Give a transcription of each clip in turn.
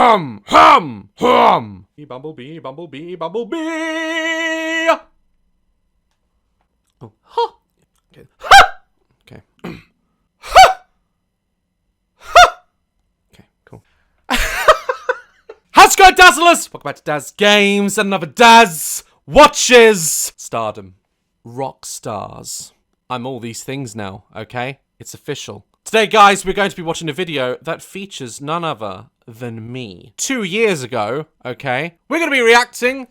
hum. Bumblebee, bumblebee, bumblebee. Oh, ha. Okay. Ha. Okay. Okay, cool. How's it going, Dazzlers? Welcome back to Daz Games and another Daz Watches. Stardom. Rock stars. I'm all these things now, okay? It's official. Today, guys, we're going to be watching a video that features none other than me. 2 years ago, okay? We're going to be reacting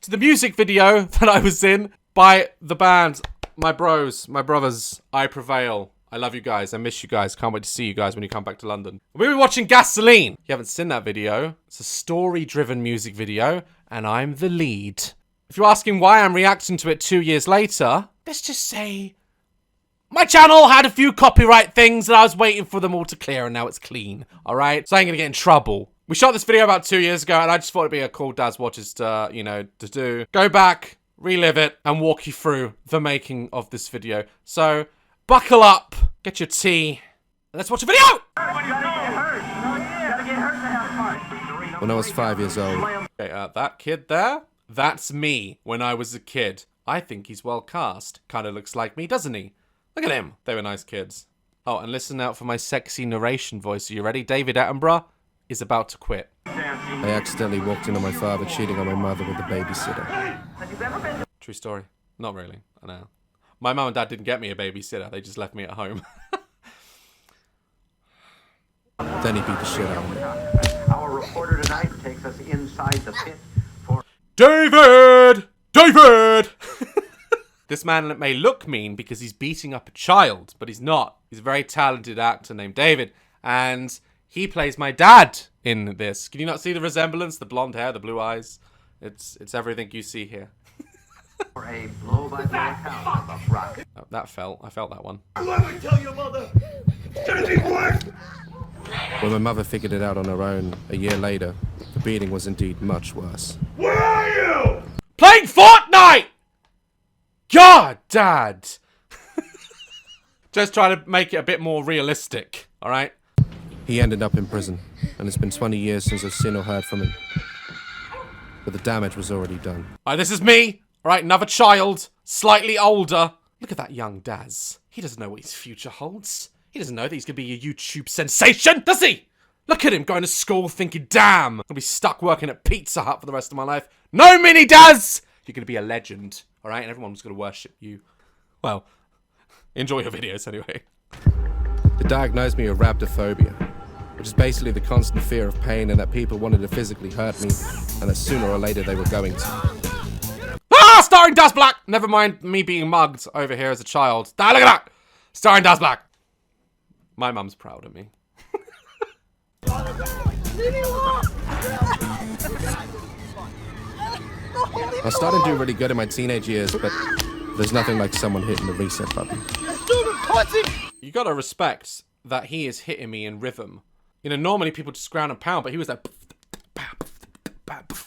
to the music video that I was in by the band, my bros, my brothers, I Prevail. I love you guys. I miss you guys. Can't wait to see you guys when you come back to London. We'll be watching Gasoline. If you haven't seen that video, it's a story-driven music video, and I'm the lead. If you're asking why I'm reacting to it 2 years later, let's just say my channel had a few copyright things and I was waiting for them all to clear, and now it's clean, alright? So I ain't gonna get in trouble. We shot this video about 2 years ago and I just thought it'd be a cool Daz Watches to, to do. Go back, relive it, and walk you through the making of this video. So, buckle up, get your tea, and let's watch a video! When I was 5 years old. Okay, that kid there, that's me when I was a kid. I think he's well cast. Kinda looks like me, doesn't he? Look at him. They were nice kids. Oh, and listen out for my sexy narration voice. Are you ready? David Attenborough is about to quit. I accidentally walked in on my father cheating on my mother with a babysitter. True story. Not really. I know. My mum and dad didn't get me a babysitter. They just left me at home. Then he beat the shit out of me. Our reporter tonight takes us inside the pit for... David! David! This man may look mean because he's beating up a child, but he's not. He's a very talented actor named David, and he plays my dad in this. Can you not see the resemblance? The blonde hair, the blue eyes. It's everything you see here. for a blow-by-blow account of rock. Oh, I felt that one. Let me tell your mother. It's gonna be worse. When my mother figured it out on her own, a year later, the beating was indeed much worse. Where are you? Playing Fortnite! God, Dad! Just trying to make it a bit more realistic, alright? He ended up in prison, and it's been 20 years since I've seen or heard from him. But the damage was already done. Alright, this is me, alright? Another child, slightly older. Look at that young Daz. He doesn't know what his future holds. He doesn't know that he's gonna be a YouTube sensation, does he? Look at him going to school thinking, damn, I'm gonna be stuck working at Pizza Hut for the rest of my life. No, Mini Daz! You're gonna be a legend, alright? And everyone's gonna worship you. Well, enjoy your videos anyway. They diagnosed me with rhabdophobia, which is basically the constant fear of pain and that people wanted to physically hurt me, and that sooner or later they were going to. Ah, starring Daz Black! Never mind me being mugged over here as a child. Ah, look at that! Starring Daz Black. My mum's proud of me. I started to do really good in my teenage years, but there's nothing like someone hitting the reset button. You gotta respect that he is hitting me in rhythm. You know, normally people just ground and pound, but he was like...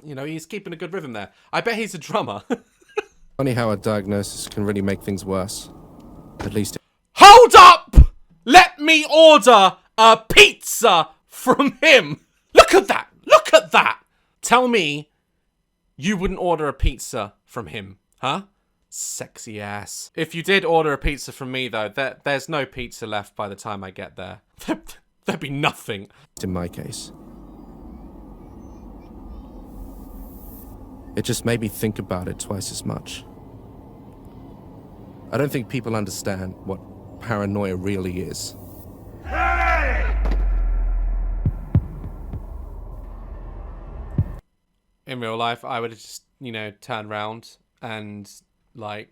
You know, he's keeping a good rhythm there. I bet he's a drummer. Funny how a diagnosis can really make things worse. At least... Hold up! Let me order a pizza from him! Look at that! Look at that! Tell me you wouldn't order a pizza from him, huh? Sexy ass. If you did order a pizza from me, though, there's no pizza left by the time I get there. There'd be nothing. In my case. It just made me think about it twice as much. I don't think people understand what paranoia really is. In real life, I would have just, turned around and, I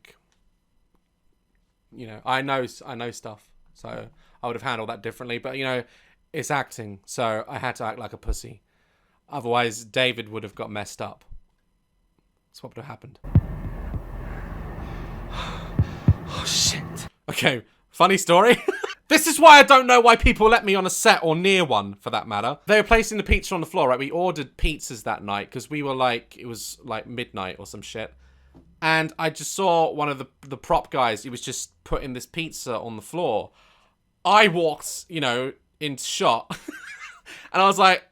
know stuff, so I would have handled that differently. But, it's acting, so I had to act like a pussy. Otherwise, David would have got messed up. That's what would have happened. Oh, shit. Okay, funny story. This is why I don't know why people let me on a set or near one, for that matter. They were placing the pizza on the floor, right? We ordered pizzas that night because we were it was midnight or some shit. And I just saw one of the prop guys, he was just putting this pizza on the floor. I walked, into shot. And I was like,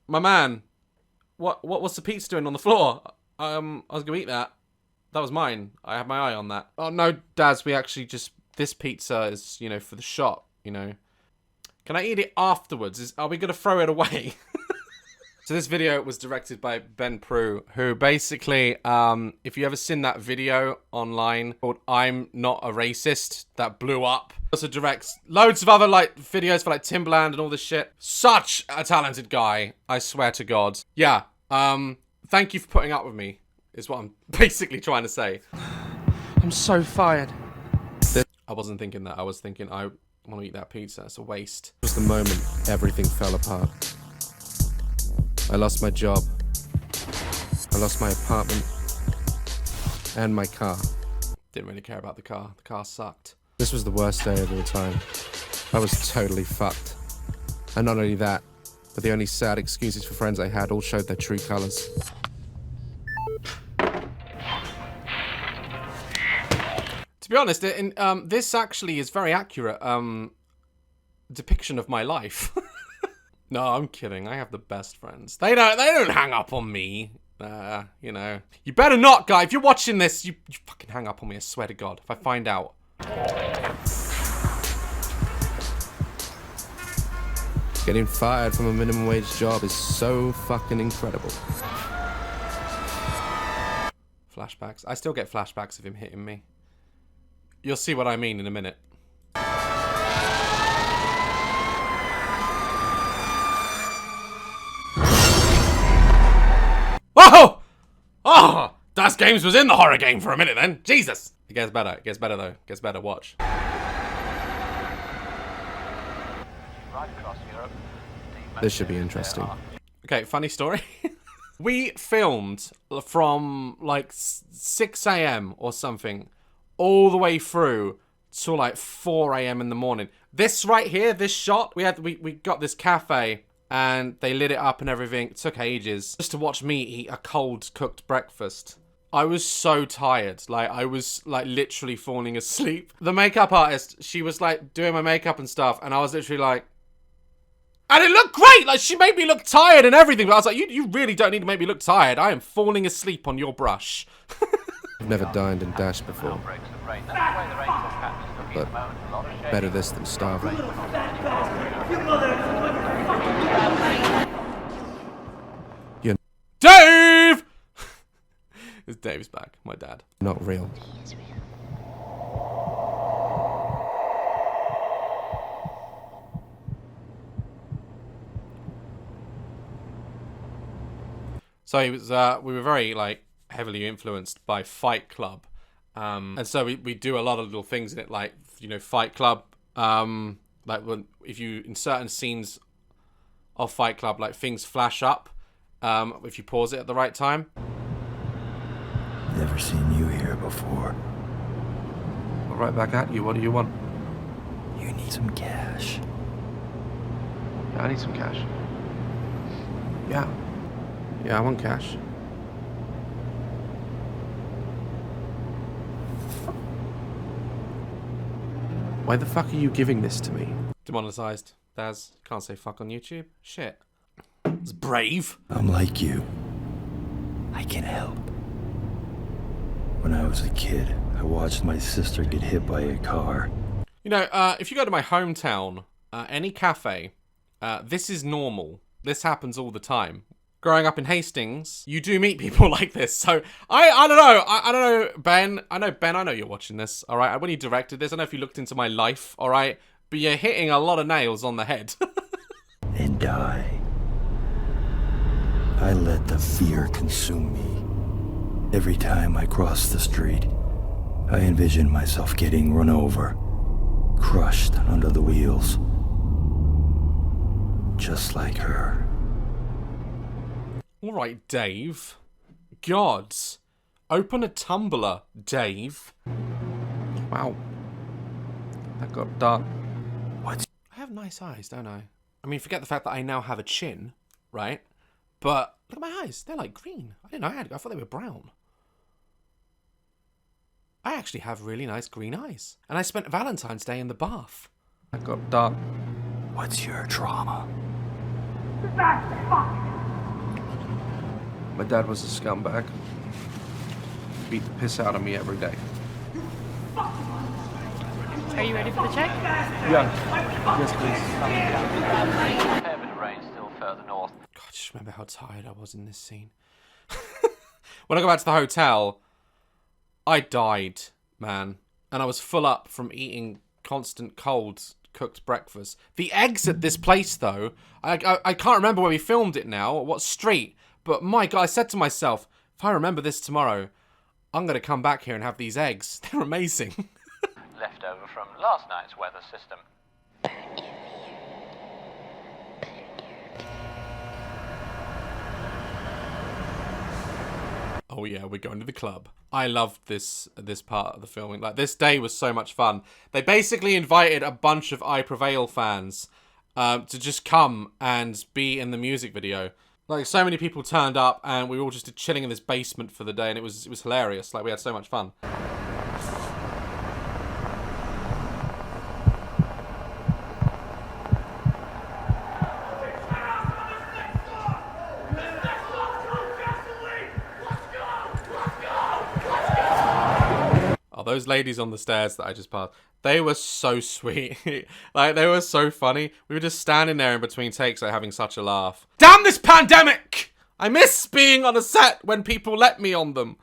My man. What's the pizza doing on the floor? I was gonna eat that. That was mine. I had my eye on that. Oh no, Daz, we actually just... This pizza is, you know, for the shot, you know. Can I eat it afterwards? Are we gonna throw it away? So this video was directed by Ben Prue, who basically, if you ever seen that video online called I'm Not a Racist, that blew up. Also directs loads of other like videos for like Timbaland and all this shit. Such a talented guy, I swear to God. Yeah, thank you for putting up with me, is what I'm basically trying to say. I'm so fired. I wasn't thinking that, I was thinking I want to eat that pizza, it's a waste. It was the moment everything fell apart. I lost my job. I lost my apartment. And my car. Didn't really care about the car. The car sucked. This was the worst day of all time. I was totally fucked. And not only that, but the only sad excuses for friends I had all showed their true colors. To be honest, this actually is very accurate depiction of my life. No, I'm kidding. I have the best friends. They don't hang up on me. You know. You better not, guy. If you're watching this, you fucking hang up on me, I swear to God. If I find out. Getting fired from a minimum wage job is so fucking incredible. Flashbacks. I still get flashbacks of him hitting me. You'll see what I mean in a minute. Whoa! Oh! Daz Games was in the horror game for a minute then. Jesus! It gets better. It gets better though. It gets better. Watch. This should be interesting. Okay, funny story. We filmed from like 6 AM or something all the way through till like 4 AM in the morning. This right here, this shot, we got this cafe and they lit it up and everything. It took ages just to watch me eat a cold cooked breakfast. I was so tired. Like, I was like literally falling asleep. The makeup artist, she was like doing my makeup and stuff, and I was literally like, and it looked great! Like, she made me look tired and everything, but I was like, you really don't need to make me look tired. I am falling asleep on your brush. I've never dined and dashed before. But better this than starving. You're Dave! It's Dave's back, my dad. not real. So he was, we were very like heavily influenced by Fight Club, and so we do a lot of little things in it, like, you know, Fight Club. Like when if you in certain scenes of Fight Club, like things flash up if you pause it at the right time. Never seen you here before. Right back at you. What do you want? You need some cash. Yeah, I need some cash. Yeah. Yeah, I want cash. Why the fuck are you giving this to me? Demonetized. Daz, can't say fuck on YouTube. Shit. It's brave. I'm like you. I can help. When I was a kid, I watched my sister get hit by a car. You know, if you go to my hometown, any cafe, this is normal. This happens all the time. Growing up in Hastings, you do meet people like this. So I don't know. I don't know, Ben. I know you're watching this. All right. When you directed this, I don't know if you looked into my life. All right. But you're hitting a lot of nails on the head. And die. I let the fear consume me. Every time I cross the street, I envision myself getting run over, crushed under the wheels. Just like her. All right, Dave. Gods. Open a tumbler, Dave. Wow. That got dark. What's... I have nice eyes, don't I? I mean, forget the fact that I now have a chin, right? But look at my eyes. They're like green. I didn't know I had. I thought they were brown. I actually have really nice green eyes. And I spent Valentine's Day in the bath. That got dark. What's your trauma? That fuck! My dad was a scumbag. Beat the piss out of me every day. Are you ready for the check? Yeah. Yes, please. A fair bit of rain still further north. God, just remember how tired I was in this scene. When I got back to the hotel, I died, man. And I was full up from eating constant cold cooked breakfast. The eggs at this place, though, I can't remember where we filmed it now, or what street. But my God, I said to myself, if I remember this tomorrow, I'm going to come back here and have these eggs. They're amazing. Leftover from last night's weather system. Oh yeah, we're going to the club. I loved this part of the filming. Like, this day was so much fun. They basically invited a bunch of I Prevail fans to just come and be in the music video. Like, so many people turned up, and we were all just chilling in this basement for the day, and it was hilarious. Like, we had so much fun. Those ladies on the stairs that I just passed, they were so sweet. Like, they were so funny. We were just standing there in between takes, like, having such a laugh. Damn this pandemic! I miss being on a set when people let me on them.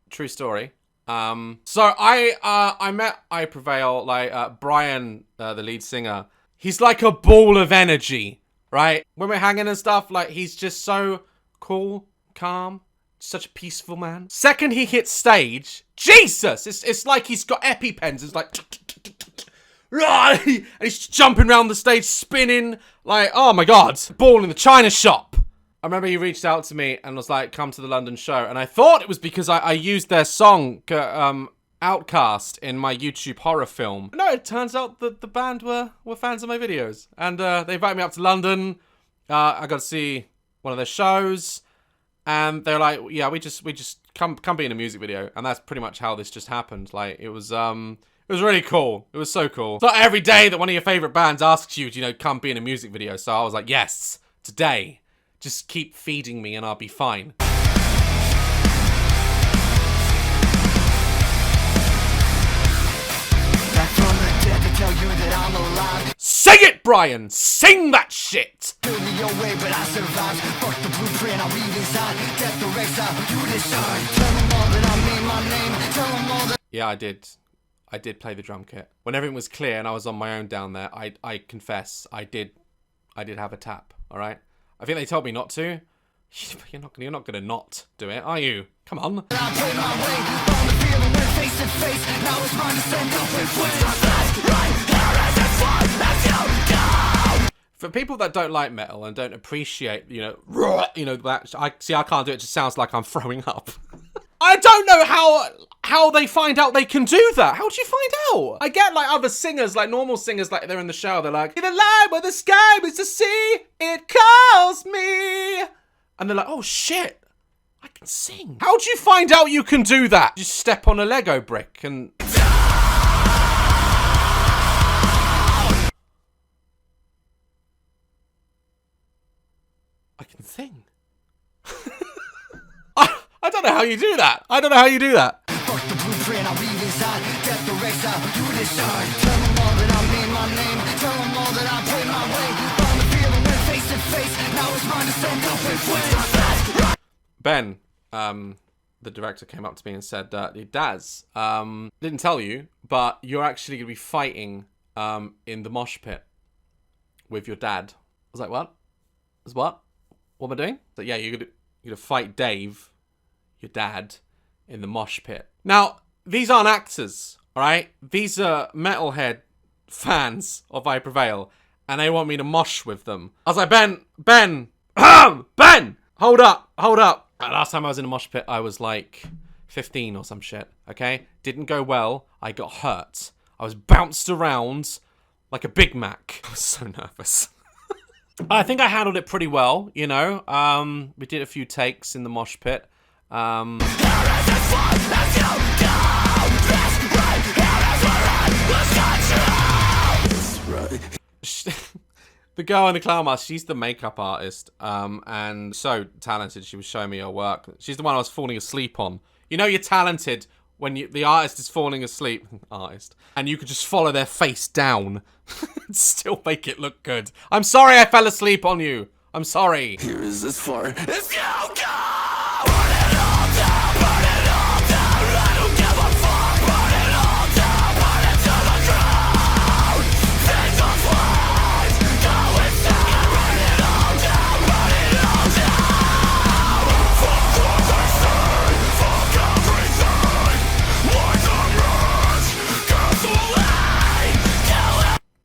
True story. So I met I Prevail, like, Brian, the lead singer. He's like a ball of energy, right? When we're hanging and stuff, like, he's just so cool, calm, such a peaceful man. Second he hits stage, Jesus! It's like he's got EpiPens. It's like, and he's jumping around the stage, spinning, like, oh my God, ball in the china shop. I remember he reached out to me and was like, come to the London show. And I thought it was because I used their song, Outcast, in my YouTube horror film. No, it turns out that the band were fans of my videos. And they invited me up to London. I got to see one of their shows. And they're like, yeah, we just come be in a music video. And that's pretty much how this just happened. Like, it was really cool. It was so cool. It's not every day that one of your favorite bands asks you to, come be in a music video. So I was like, yes, today. Just keep feeding me and I'll be fine. Sing it, Brian! Sing that shit! Yeah, I did. I did play the drum kit. When everything was clear and I was on my own down there, I confess, I did have a tap, alright? I think they told me not to. You're not gonna not do it, are you? Come on. For people that don't like metal and don't appreciate, that, I can't do it. It just sounds like I'm throwing up. I don't know how they find out they can do that. How do you find out? I get, like, other singers, like normal singers, like, they're in the shower, they're like, the line where the sky is the sea, it calls me. And they're like, oh shit, I can sing. How do you find out you can do that? You step on a Lego brick and... I can sing. I don't know how you do that. I don't know how you do that. Ben, the director, came up to me and said, Daz, didn't tell you, but you're actually going to be fighting in the mosh pit with your dad. I was like, what? What am I doing? So, yeah, you're gonna fight Dave, your dad, in the mosh pit. Now, these aren't actors, alright? These are metalhead fans of I Prevail, and they want me to mosh with them. I was like, Ben, Ben, hold up. Last time I was in a mosh pit, I was like 15 or some shit, okay? Didn't go well. I got hurt. I was bounced around like a Big Mac. I was so nervous. I think I handled it pretty well, We did a few takes in the mosh pit. The girl in the clown mask, she's the makeup artist, and so talented. She was showing me her work. She's the one I was falling asleep on. You know you're talented when the artist is falling asleep, and you could just follow their face down and still make it look good. I'm sorry I fell asleep on you. I'm sorry. Here is as far as you go.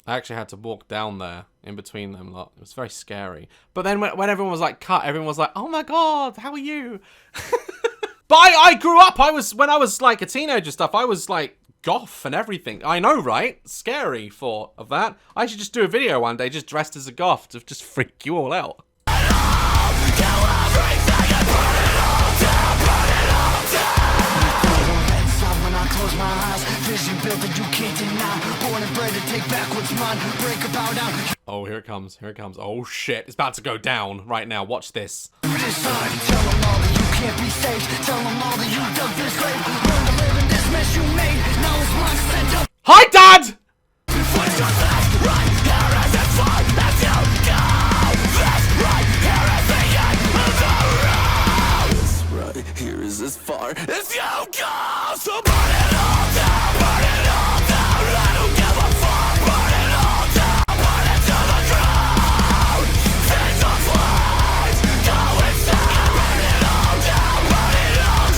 I actually had to walk down there in between them lot. It was very scary. But then when everyone was like cut, everyone was like, "Oh my god, how are you?" But I grew up. When I was like a teenager stuff, I was like goth and everything. I know, right? Scary thought of that. I should just do a video one day just dressed as a goth to just freak you all out. Oh, here it comes. Here it comes. Oh shit, it's about to go down right now. Watch this. Hi, Dad! Here is as far as you go. So burn it all down, burn it all down. I don't give a fuck. Burn it all down, burn it to the ground. Things on flames, go inside. Burn it all down, burn it all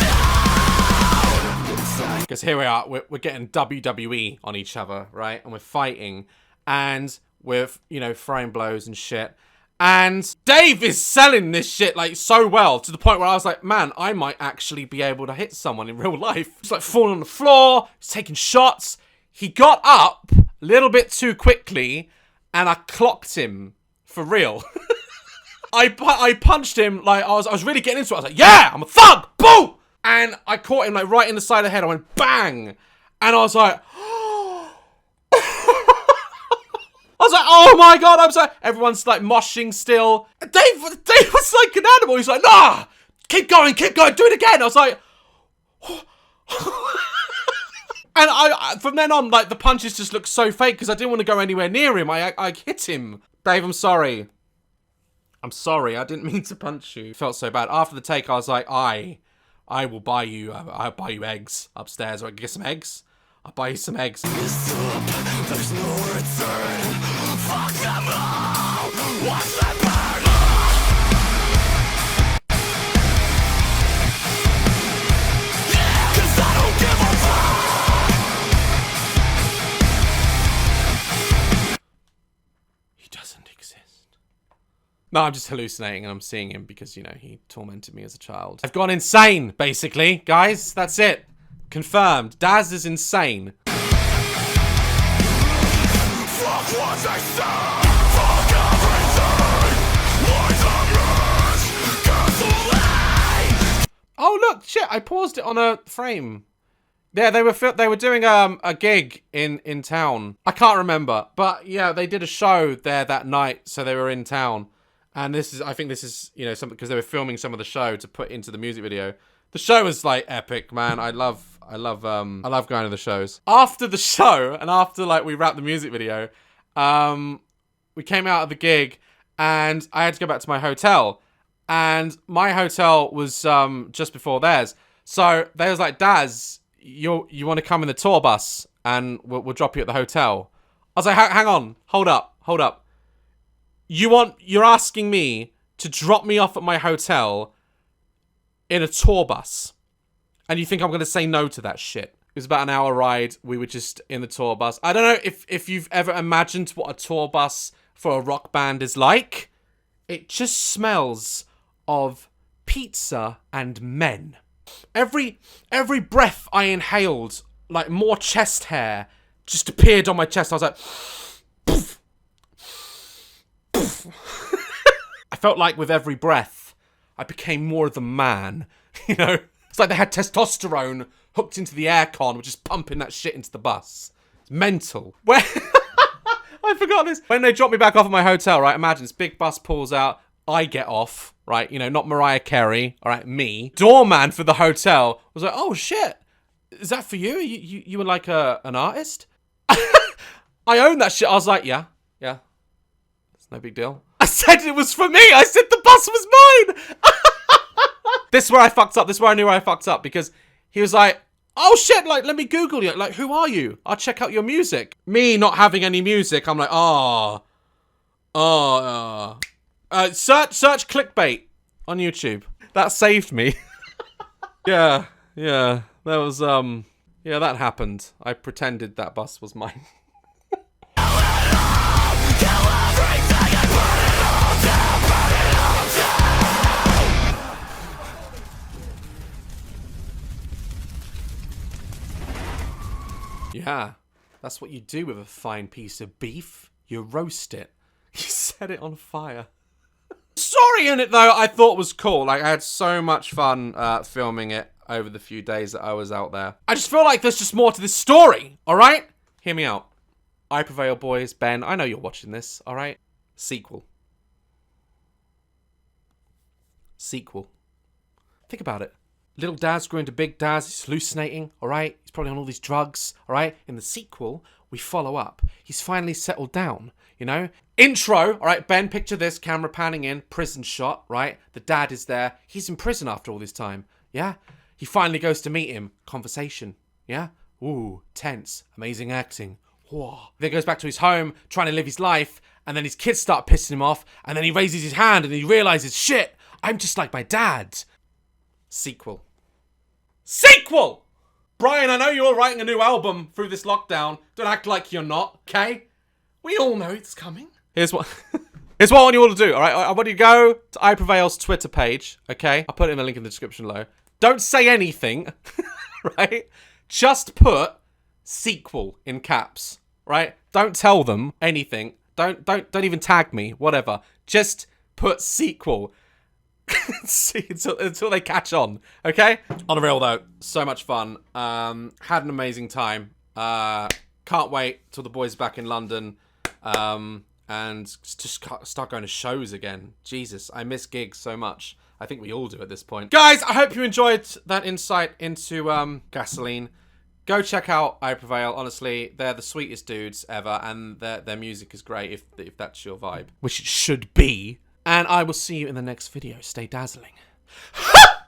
down. Because here we are, we're getting WWE on each other, right? And we're fighting, and we're, you know, throwing blows and shit. And Dave is selling this shit, like, so well, to the point where I was like, man, I might actually be able to hit someone in real life. He's like falling on the floor, he's taking shots. He got up a little bit too quickly, and I clocked him for real. I punched him, like, I was really getting into it. I was like, yeah, I'm a thug, boom! And I caught him, like, right in the side of the head. I went, bang! And I was like, I was like, oh my god, I'm sorry. Everyone's like moshing still. Dave was like an animal. He's like, nah, keep going, do it again. I was like, and I from then on, like, the punches just looked so fake because I didn't want to go anywhere near him. I hit him. Dave, I'm sorry. I'm sorry, I didn't mean to punch you. It felt so bad. After the take, I was like, I will buy you, I'll buy you eggs upstairs. Or I can get some eggs. I'll buy you some eggs. There's no return. Fuck them all. Watch them burn. Yeah, 'cause I don't give a fuck. He doesn't exist. No, I'm just hallucinating and I'm seeing him because, you know, he tormented me as a child. I've gone insane, basically. Guys, that's it. Confirmed. Daz is insane. Fuck what I said. Fuck everything. Lies and rage. Oh look, shit! I paused it on a frame. Yeah, they were doing a gig in town. I can't remember, but yeah, they did a show there that night, so they were in town. And I think this is, you know, something because they were filming some of the show to put into the music video. The show was like epic, man. I love going to the shows. After the show and after like we wrapped the music video, we came out of the gig and I had to go back to my hotel. And my hotel was just before theirs. So they was like, Daz, you want to come in the tour bus and we'll drop you at the hotel. I was like, hang on, hold up. You're asking me to drop me off at my hotel in a tour bus, and you think I'm going to say no to that shit? It was about an hour ride. We were just in the tour bus. I don't know if you've ever imagined what a tour bus for a rock band is like. It just smells of pizza and men. Every breath I inhaled, like more chest hair just appeared on my chest. I was like, poof, poof. I felt like with every breath, I became more of the man, you know? It's like they had testosterone hooked into the aircon, which is pumping that shit into the bus. It's mental. Where... I forgot this. When they dropped me back off at my hotel, right? Imagine this big bus pulls out. I get off, right? You know, not Mariah Carey, all right? Me. Doorman for the hotel was like, oh, shit. Is that for you? You were like an artist? I own that shit. I was like, yeah. It's no big deal. I said it was for me. I said the bus was mine. This is where I fucked up. This is where I knew I fucked up, because he was like, oh shit, like, let me Google you. Like, who are you? I'll check out your music. Me not having any music, I'm like, search clickbait on YouTube. That saved me. Yeah, that was, yeah, that happened. I pretended that bus was mine. Yeah, that's what you do with a fine piece of beef. You roast it. You set it on fire. Story in it, though, I thought was cool. Like, I had so much fun filming it over the few days that I was out there. I just feel like there's just more to this story, all right? Hear me out. I Prevail, boys. Ben, I know you're watching this, all right? Sequel. Think about it. Little Daz grew into Big Daz. He's hallucinating, all right? He's probably on all these drugs, all right? In the sequel, we follow up. He's finally settled down, you know? Intro, all right? Ben, picture this. Camera panning in. Prison shot, right? The dad is there. He's in prison after all this time, yeah? He finally goes to meet him. Conversation, yeah? Ooh, tense. Amazing acting. Whoa. Then goes back to his home, trying to live his life, and then his kids start pissing him off, and then he raises his hand and he realizes, shit, I'm just like my dad. Sequel. Brian, I know you're writing a new album through this lockdown. Don't act like you're not, okay? We all know it's coming. Here's what I want you all to do, all right? I want you to go to iPrevail's Twitter page, okay? I'll put it in the link in the description below. Don't say anything, right? Just put sequel in caps, right? Don't tell them anything. Don't even tag me, whatever. Just put sequel. See until they catch on, okay? On a real though, so much fun. Had an amazing time. Can't wait till the boys are back in London, and just start going to shows again. Jesus, I miss gigs so much. I think we all do at this point. Guys, I hope you enjoyed that insight into Gasoline. Go check out I Prevail. Honestly, they're the sweetest dudes ever, and their music is great if that's your vibe, which it should be. And I will see you in the next video. Stay dazzling.